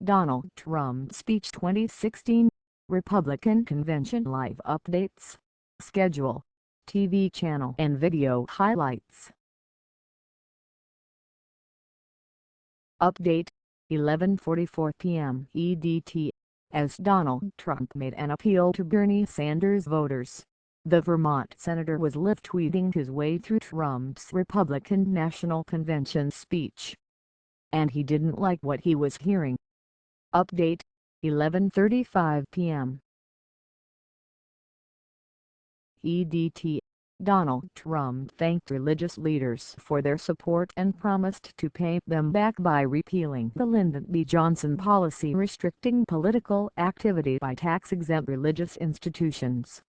Donald Trump Speech 2016, Republican Convention Live Updates, Schedule, TV channel and video highlights. Update, 11:44 p.m. EDT. As Donald Trump made an appeal to Bernie Sanders voters, the Vermont senator was live-tweeting his way through Trump's Republican National Convention speech, and he didn't like what he was hearing. Update, 11:35 p.m. EDT. Donald Trump thanked religious leaders for their support and promised to pay them back by repealing the Lyndon B. Johnson policy restricting political activity by tax-exempt religious institutions.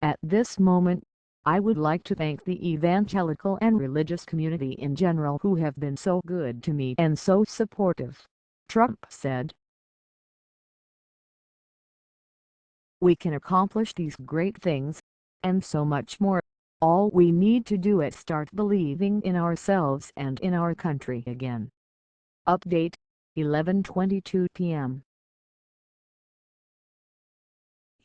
At this moment, I would like to thank the evangelical and religious community in general who have been so good to me and so supportive, Trump said. We can accomplish these great things, and so much more. All we need to do is start believing in ourselves and in our country again. Update, 11:22 p.m.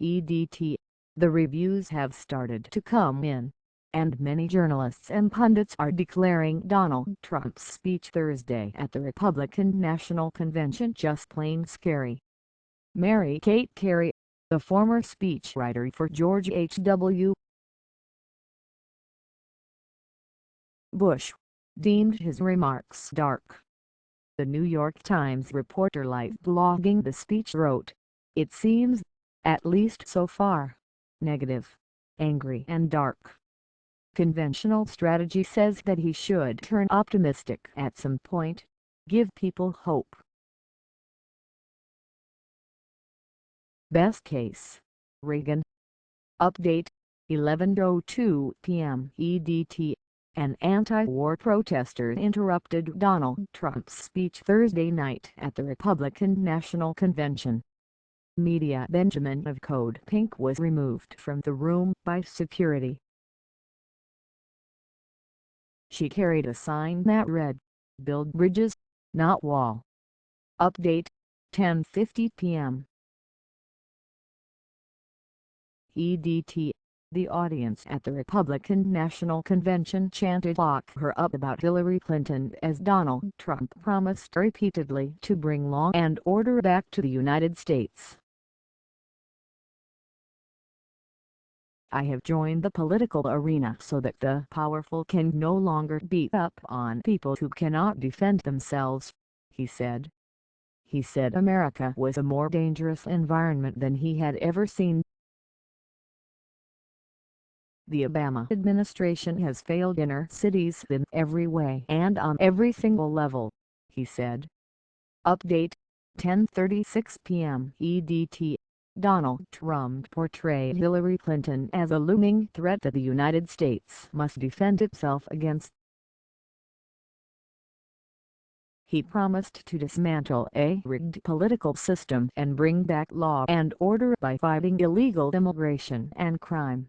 EDT. The reviews have started to come in, and many journalists and pundits are declaring Donald Trump's speech Thursday at the Republican National Convention just plain scary. Kate Cary, the former speechwriter for George H.W. Bush, deemed his remarks dark. The New York Times reporter live blogging the speech wrote, "It seems, at least so far, negative, angry and dark. Conventional strategy says that he should turn optimistic at some point, give people hope. Best case, Reagan." Update, 11:02 p.m. EDT. An anti-war protester interrupted Donald Trump's speech Thursday night at the Republican National Convention. Medea Benjamin of Code Pink was removed from the room by security. She carried a sign that read, "Build bridges, not wall." Update, 10:50 p.m. EDT. The audience at the Republican National Convention chanted "Lock her up" about Hillary Clinton as Donald Trump promised repeatedly to bring law and order back to the United States. "I have joined the political arena so that the powerful can no longer beat up on people who cannot defend themselves," he said. He said America was a more dangerous environment than he had ever seen. The Obama administration has failed inner cities in every way and on every single level, he said. Update, 10:36 p.m. EDT. Donald Trump portrayed Hillary Clinton as a looming threat that the United States must defend itself against. He promised to dismantle a rigged political system and bring back law and order by fighting illegal immigration and crime.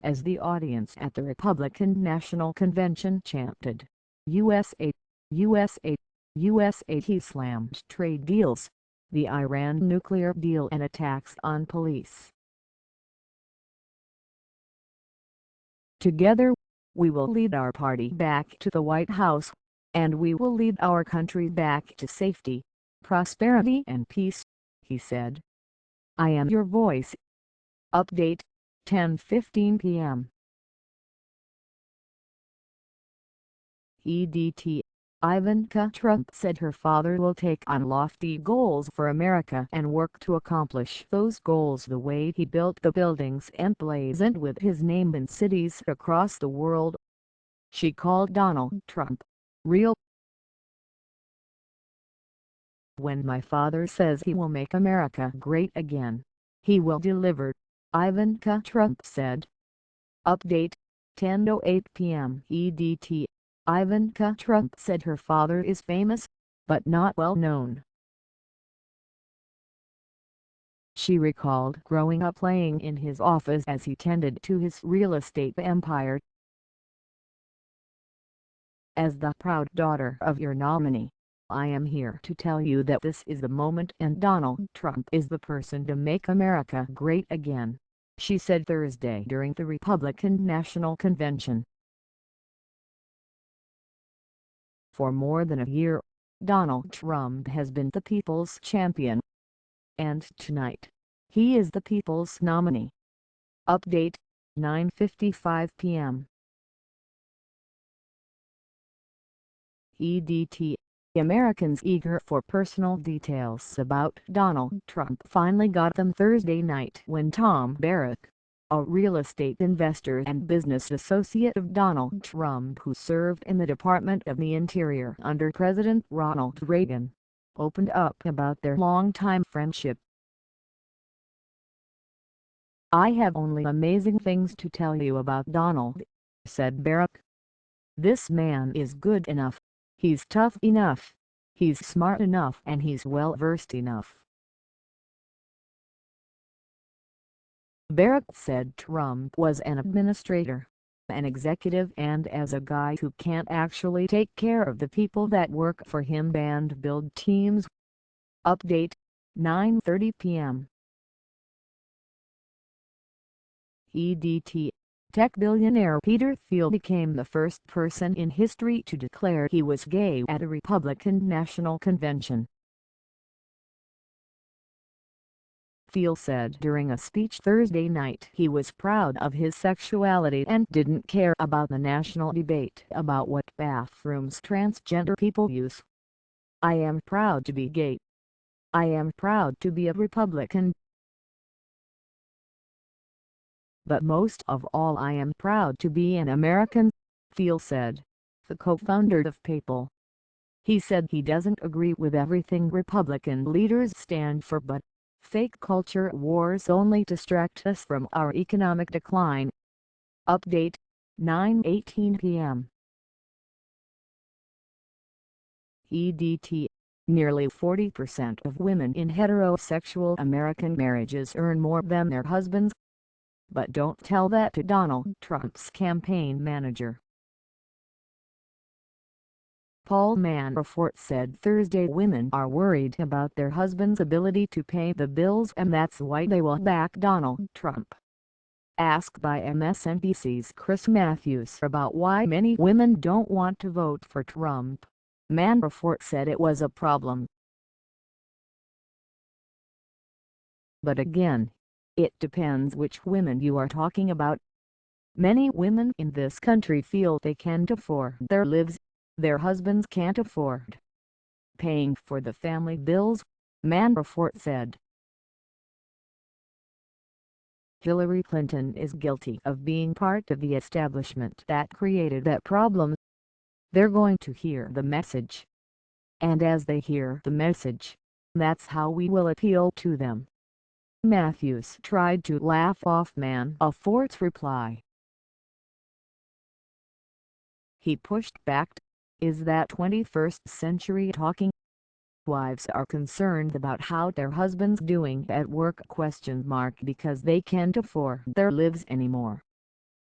As the audience at the Republican National Convention chanted, "USA, USA, USA," he slammed trade deals, the Iran nuclear deal and attacks on police. "Together, we will lead our party back to the White House, and we will lead our country back to safety, prosperity and peace," he said. "I am your voice." Update, 10:15 p.m. EDT. Ivanka Trump said her father will take on lofty goals for America and work to accomplish those goals the way he built the buildings emblazoned with his name in cities across the world. She called Donald Trump real. "When my father says he will make America great again, he will deliver," Ivanka Trump said. Update, 10:08 p.m. EDT. Ivanka Trump said her father is famous, but not well known. She recalled growing up playing in his office as he tended to his real estate empire. As the proud daughter of your nominee, I am here to tell you that this is the moment and Donald Trump is the person to make America great again," she said Thursday during the Republican National Convention. For more than a year, Donald Trump has been the people's champion. And tonight, he is the people's nominee. Update, 9:55 p.m. EDT Americans eager for personal details about Donald Trump finally got them Thursday night when Tom Barrack, a real estate investor and business associate of Donald Trump who served in the Department of the Interior under President Ronald Reagan, opened up about their longtime friendship. "I have only amazing things to tell you about Donald," said Barrack. "This man is good enough, he's tough enough, he's smart enough, and he's well-versed enough." Barrack said Trump was an administrator, an executive, and as a guy who can't actually take care of the people that work for him and build teams. Update, 9:30 p.m. EDT Tech billionaire Peter Thiel became the first person in history to declare he was gay at a Republican National Convention. Thiel said during a speech Thursday night he was proud of his sexuality and didn't care about the national debate about what bathrooms transgender people use. "I am proud to be gay. I am proud to be a Republican. But most of all I am proud to be an American," Thiel said, the co-founder of PayPal. He said he doesn't agree with everything Republican leaders stand for, but fake culture wars only distract us from our economic decline. Update, 9:18 p.m. EDT Nearly 40% of women in heterosexual American marriages earn more than their husbands. But don't tell that to Donald Trump's campaign manager. Paul Manafort said Thursday women are worried about their husband's ability to pay the bills and that's why they will back Donald Trump. Asked by MSNBC's Chris Matthews about why many women don't want to vote for Trump, Manafort said it was a problem. "But again, it depends which women you are talking about. Many women in this country feel they can't afford their lives, their husbands can't afford paying for the family bills," Manafort said. Hillary Clinton is guilty of being part of the establishment that created that problem. They're going to hear the message. And as they hear the message, that's how we will appeal to them. Matthews tried to laugh off Manafort's reply. He pushed back, "Is that 21st century talking? Wives are concerned about how their husband's doing at work because they can't afford their lives anymore.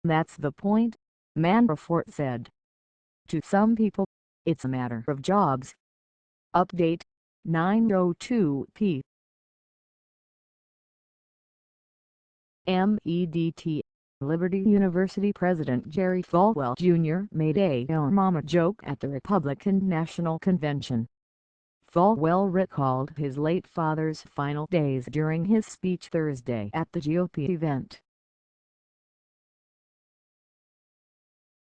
That's the point," Manafort said. "To some people, it's a matter of jobs." Update, 9:02 p.m. EDT Liberty University President Jerry Falwell Jr. made a mama joke at the Republican National Convention. Falwell recalled his late father's final days during his speech Thursday at the GOP event.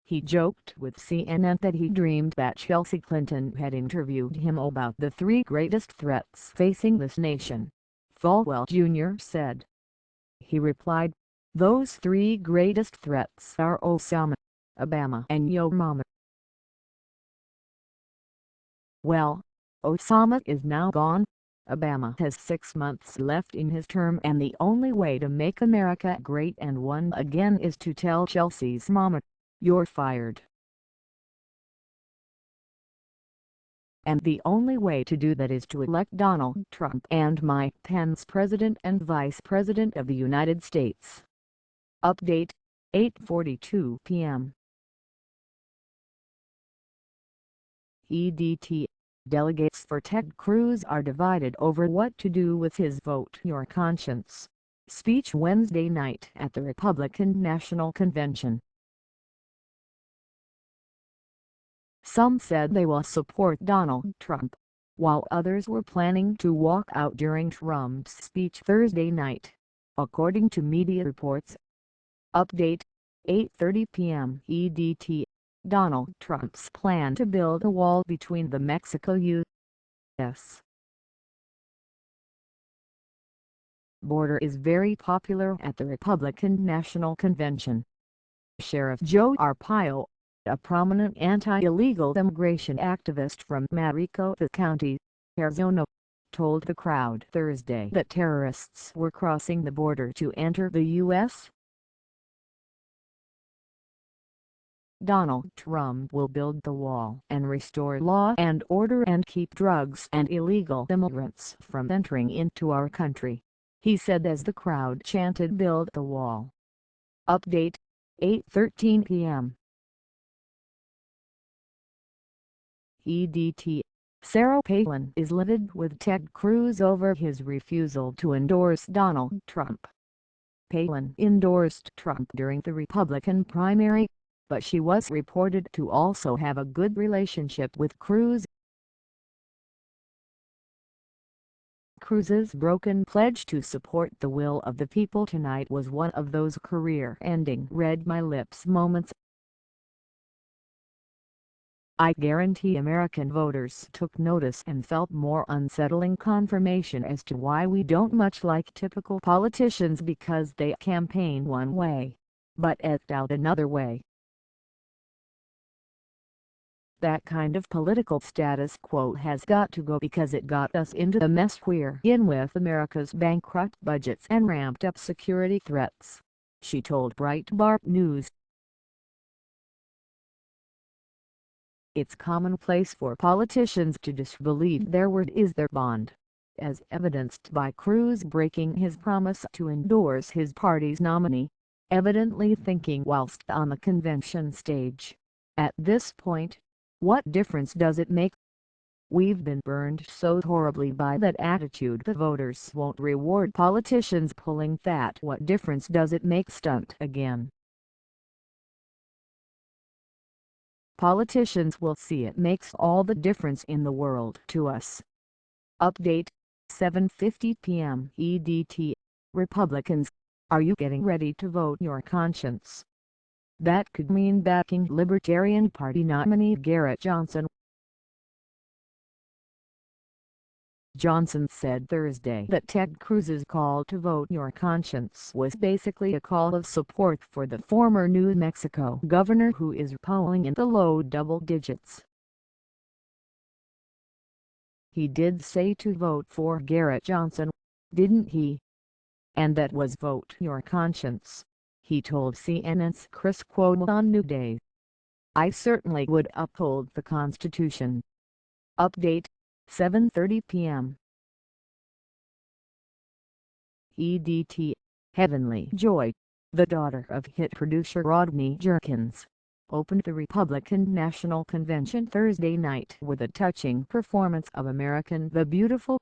He joked with CNN that he dreamed that Chelsea Clinton had interviewed him about the three greatest threats facing this nation, Falwell Jr. said. He replied, "Those three greatest threats are Osama, Obama and Yo Mama." Well, Osama is now gone, Obama has 6 months left in his term, and the only way to make America great and one again is to tell Chelsea's mama, "You're fired." And the only way to do that is to elect Donald Trump and Mike Pence President and Vice President of the United States. Update, 8:42 p.m. EDT. Delegates for Ted Cruz are divided over what to do with his Vote Your Conscience speech Wednesday night at the Republican National Convention. Some said they will support Donald Trump, while others were planning to walk out during Trump's speech Thursday night, according to media reports. Update: 8:30 p.m. EDT. Donald Trump's plan to build a wall between the Mexico-U.S. border is very popular at the Republican National Convention. Sheriff Joe Arpaio, a prominent anti-illegal immigration activist from Maricopa County, Arizona, told the crowd Thursday that terrorists were crossing the border to enter the U.S. Donald Trump will build the wall and restore law and order and keep drugs and illegal immigrants from entering into our country, he said as the crowd chanted "Build the Wall." Update: 8:13 p.m. EDT. Sarah Palin is livid with Ted Cruz over his refusal to endorse Donald Trump. Palin endorsed Trump during the Republican primary, but she was reported to also have a good relationship with Cruz. Cruz's broken pledge to support the will of the people tonight was one of those career-ending read my lips moments. I guarantee American voters took notice and felt more unsettling confirmation as to why we don't much like typical politicians, because they campaign one way, but act out another way. That kind of political status quo has got to go, because it got us into the mess we're in with America's bankrupt budgets and ramped up security threats, she told Breitbart News. It's commonplace for politicians to disbelieve their word is their bond, as evidenced by Cruz breaking his promise to endorse his party's nominee, evidently thinking whilst on the convention stage, at this point, what difference does it make? We've been burned so horribly by that attitude that voters won't reward politicians pulling that "what difference does it make" stunt again. Politicians will see it makes all the difference in the world to us. Update: 7:50 p.m. EDT. Republicans, are you getting ready to vote your conscience? That could mean backing Libertarian Party nominee Garrett Johnson. Johnson said Thursday that Ted Cruz's call to vote your conscience was basically a call of support for the former New Mexico governor, who is polling in the low double digits. He did say to vote for Garrett Johnson, didn't he? And that was vote your conscience, he told CNN's Chris Cuomo on New Day. I certainly would uphold the Constitution. Update: 7:30 p.m. EDT. Heavenly Joy, the daughter of hit producer Rodney Jerkins, opened the Republican National Convention Thursday night with a touching performance of American the Beautiful.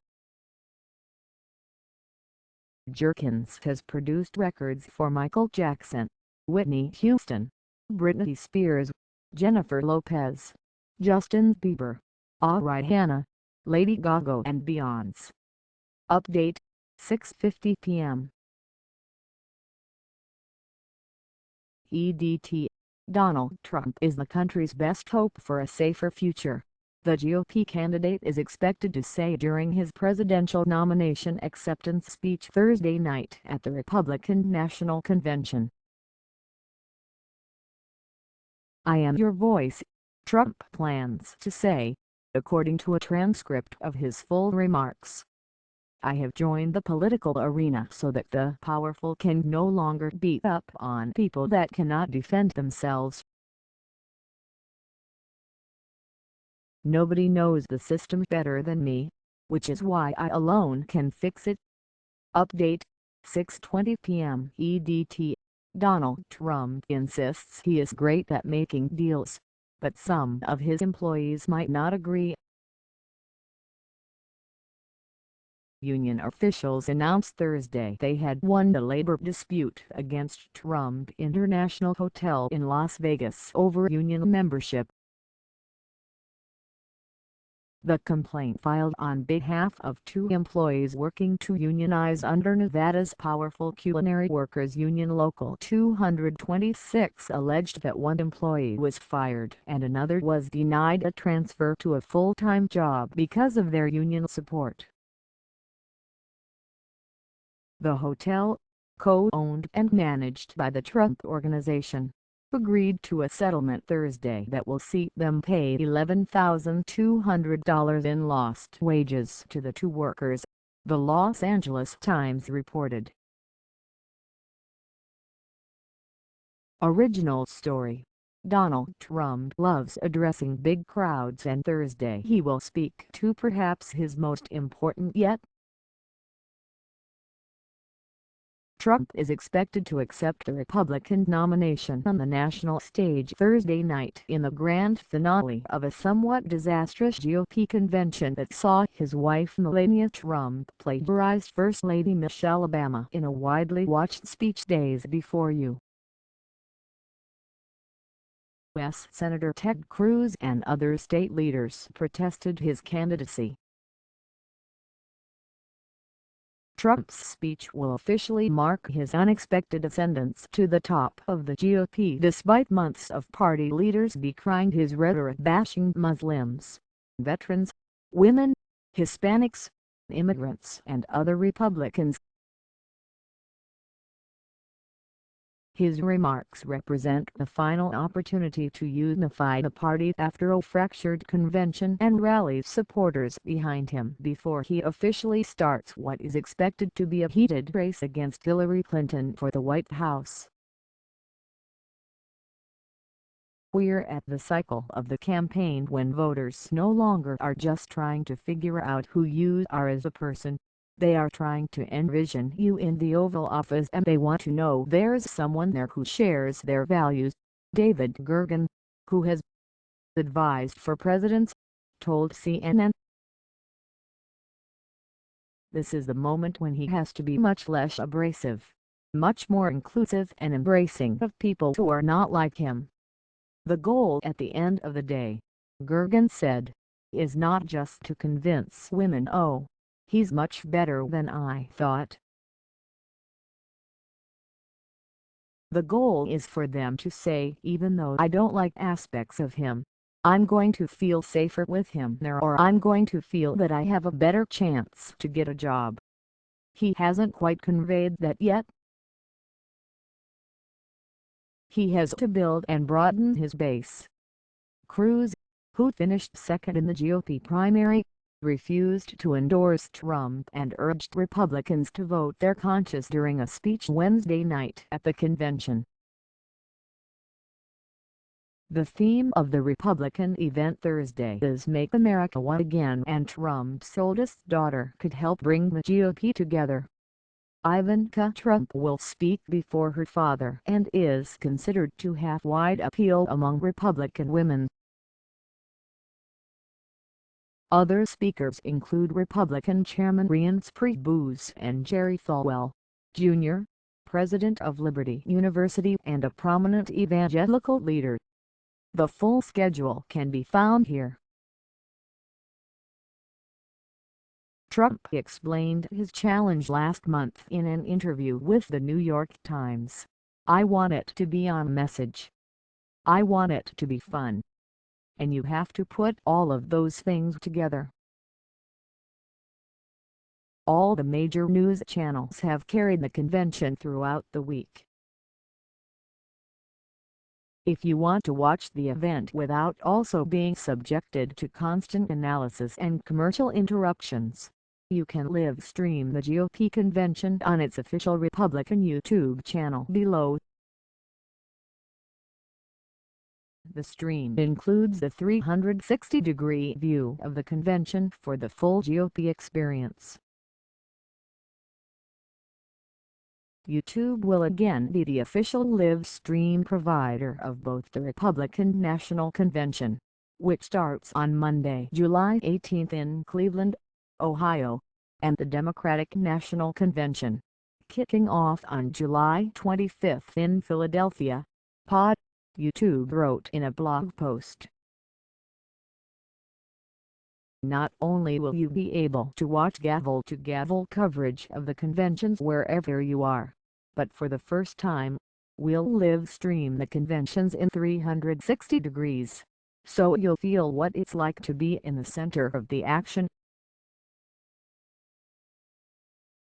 Jerkins has produced records for Michael Jackson, Whitney Houston, Britney Spears, Jennifer Lopez, Justin Bieber, Rihanna, Lady Gaga and Beyoncé. Update: 6:50 p.m. EDT. Donald Trump is the country's best hope for a safer future, the GOP candidate is expected to say during his presidential nomination acceptance speech Thursday night at the Republican National Convention. I am your voice, Trump plans to say, according to a transcript of his full remarks. I have joined the political arena so that the powerful can no longer beat up on people that cannot defend themselves. Nobody knows the system better than me, which is why I alone can fix it. Update: 6:20 p.m. EDT. Donald Trump insists he is great at making deals, but some of his employees might not agree. Union officials announced Thursday they had won the labor dispute against Trump International Hotel in Las Vegas over union membership. The complaint filed on behalf of two employees working to unionize under Nevada's powerful culinary workers union Local 226 alleged that one employee was fired and another was denied a transfer to a full-time job because of their union support. The hotel, co-owned and managed by the Trump Organization, agreed to a settlement Thursday that will see them pay $11,200 in lost wages to the two workers, the Los Angeles Times reported. Original story. Donald Trump loves addressing big crowds, and Thursday he will speak to perhaps his most important yet. Trump is expected to accept the Republican nomination on the national stage Thursday night in the grand finale of a somewhat disastrous GOP convention that saw his wife Melania Trump plagiarize First Lady Michelle Obama in a widely watched speech days before you. U.S. Senator Ted Cruz and other state leaders protested his candidacy. Trump's speech will officially mark his unexpected ascendance to the top of the GOP despite months of party leaders decrying his rhetoric bashing Muslims, veterans, women, Hispanics, immigrants and other Republicans. His remarks represent the final opportunity to unify the party after a fractured convention and rally supporters behind him before he officially starts what is expected to be a heated race against Hillary Clinton for the White House. We're at the cycle of the campaign when voters no longer are just trying to figure out who you are as a person. They are trying to envision you in the Oval Office, and they want to know there's someone there who shares their values. David Gergen, who has advised for presidents, told CNN. This is the moment when he has to be much less abrasive, much more inclusive and embracing of people who are not like him. The goal at the end of the day, Gergen said, is not just to convince women, oh, he's much better than I thought. The goal is for them to say, even though I don't like aspects of him, I'm going to feel safer with him there, or I'm going to feel that I have a better chance to get a job. He hasn't quite conveyed that yet. He has to build and broaden his base. Cruz, who finished second in the GOP primary, refused to endorse Trump and urged Republicans to vote their conscience during a speech Wednesday night at the convention. The theme of the Republican event Thursday is Make America One Again, and Trump's oldest daughter could help bring the GOP together. Ivanka Trump will speak before her father and is considered to have wide appeal among Republican women. Other speakers include Republican Chairman Reince Priebus and Jerry Falwell, Jr., president of Liberty University and a prominent evangelical leader. The full schedule can be found here. Trump explained his challenge last month in an interview with the New York Times. I want it to be on message. I want it to be fun. And you have to put all of those things together. All the major news channels have carried the convention throughout the week. If you want to watch the event without also being subjected to constant analysis and commercial interruptions, you can live stream the GOP convention on its official Republican YouTube channel below. The stream includes a 360-degree view of the convention for the full GOP experience. YouTube will again be the official live stream provider of both the Republican National Convention, which starts on Monday, July 18th in Cleveland, Ohio, and the Democratic National Convention, kicking off on July 25th in Philadelphia. YouTube wrote in a blog post. Not only will you be able to watch gavel-to-gavel coverage of the conventions wherever you are, but for the first time, we'll live stream the conventions in 360 degrees, so you'll feel what it's like to be in the center of the action.